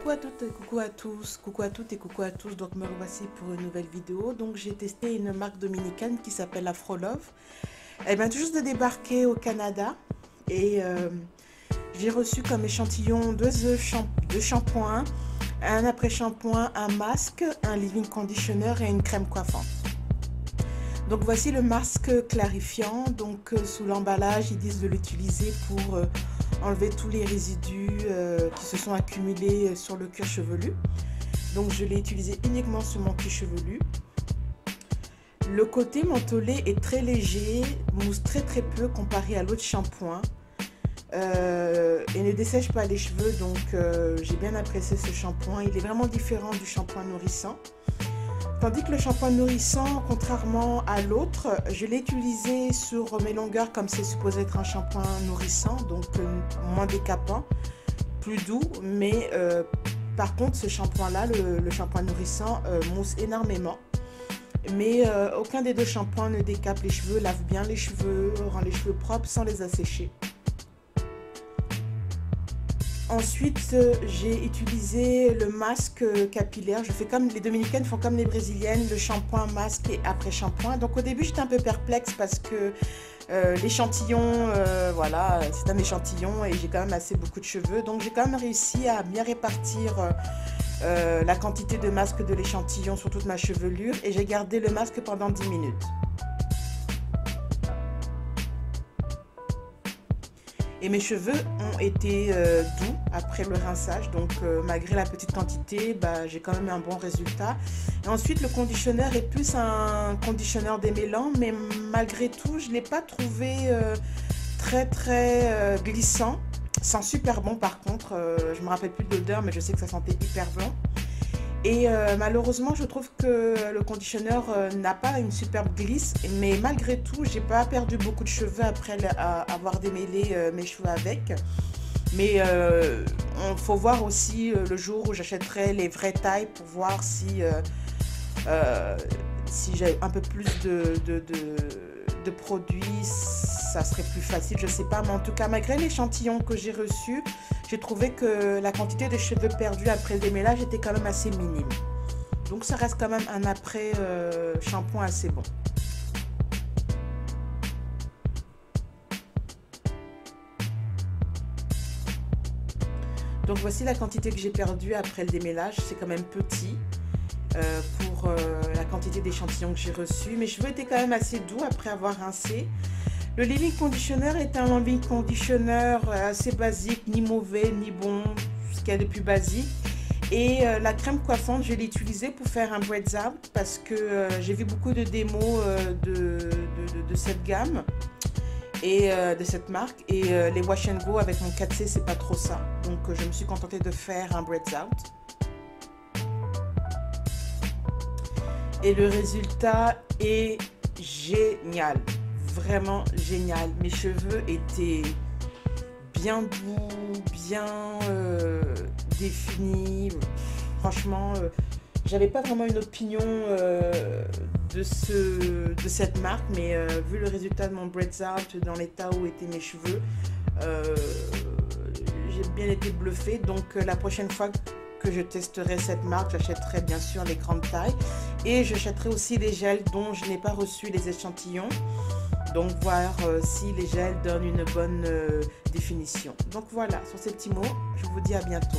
Coucou à toutes, coucou à tous, coucou à toutes et coucou à tous. Donc me revoici pour une nouvelle vidéo. Donc j'ai testé une marque dominicaine qui s'appelle Afro Love. Elle vient tout juste de débarquer au Canada et j'ai reçu comme échantillon deux shampoings, un après-shampoing, un masque, un leave-in conditioner et une crème coiffante. Donc voici le masque clarifiant. Donc sous l'emballage ils disent de l'utiliser pour enlever tous les résidus qui se sont accumulés sur le cuir chevelu. Donc je l'ai utilisé uniquement sur mon cuir chevelu. Le côté mentholé est très léger, mousse très peu comparé à l'autre shampoing et ne dessèche pas les cheveux. Donc j'ai bien apprécié ce shampoing. Il est vraiment différent du shampoing nourrissant. Tandis que le shampoing nourrissant, contrairement à l'autre, je l'ai utilisé sur mes longueurs comme c'est supposé être un shampoing nourrissant, donc moins décapant, plus doux. Mais par contre, ce shampoing-là, le shampoing nourrissant, mousse énormément. Mais aucun des deux shampoings ne décape les cheveux, lave bien les cheveux, rend les cheveux propres sans les assécher. Ensuite, j'ai utilisé le masque capillaire. Je fais comme les Dominicaines font comme les Brésiliennes, le shampoing, masque et après shampoing. Donc au début, j'étais un peu perplexe parce que l'échantillon, voilà, c'est un échantillon et j'ai quand même assez beaucoup de cheveux. Donc j'ai quand même réussi à bien répartir la quantité de masque de l'échantillon sur toute ma chevelure et j'ai gardé le masque pendant 10 minutes. Et mes cheveux ont été doux après le rinçage, donc malgré la petite quantité, j'ai quand même un bon résultat. Et ensuite, le conditionneur est plus un conditionneur démêlant, mais malgré tout, je ne l'ai pas trouvé très glissant. Ça sent super bon par contre, je ne me rappelle plus de l'odeur, mais je sais que ça sentait hyper bon. Et malheureusement, je trouve que le conditionneur n'a pas une superbe glisse, mais malgré tout, j'ai pas perdu beaucoup de cheveux après avoir démêlé mes cheveux avec. Mais il faut voir aussi le jour où j'achèterai les vraies tailles pour voir si j'ai un peu plus de produits, ça serait plus facile, je sais pas. Mais en tout cas, malgré l'échantillon que j'ai reçu, j'ai trouvé que la quantité de cheveux perdus après le démêlage était quand même assez minime. Donc ça reste quand même un après shampoing assez bon. Donc voici la quantité que j'ai perdue après le démêlage. C'est quand même petit pour la quantité d'échantillons que j'ai reçu. Mes cheveux étaient quand même assez doux après avoir rincé. Le leave-in conditioner est un leave-in conditioner assez basique, ni mauvais, ni bon, ce qu'il y a de plus basique. Et la crème coiffante, je l'ai utilisée pour faire un braids out parce que j'ai vu beaucoup de démos de cette gamme et de cette marque. Et les wash and go avec mon 4C, c'est pas trop ça. Donc je me suis contentée de faire un braids out. Et le résultat est génial. Vraiment génial. Mes cheveux étaient bien doux, bien définis. Franchement, j'avais pas vraiment une opinion de cette marque, mais vu le résultat de mon braids out dans l'état où étaient mes cheveux, j'ai bien été bluffée. Donc la prochaine fois que je testerai cette marque, j'achèterai bien sûr les grandes tailles et j'achèterai aussi les gels dont je n'ai pas reçu les échantillons. Donc voir si les gels donnent une bonne définition. Donc voilà, sur ces petits mots, je vous dis à bientôt.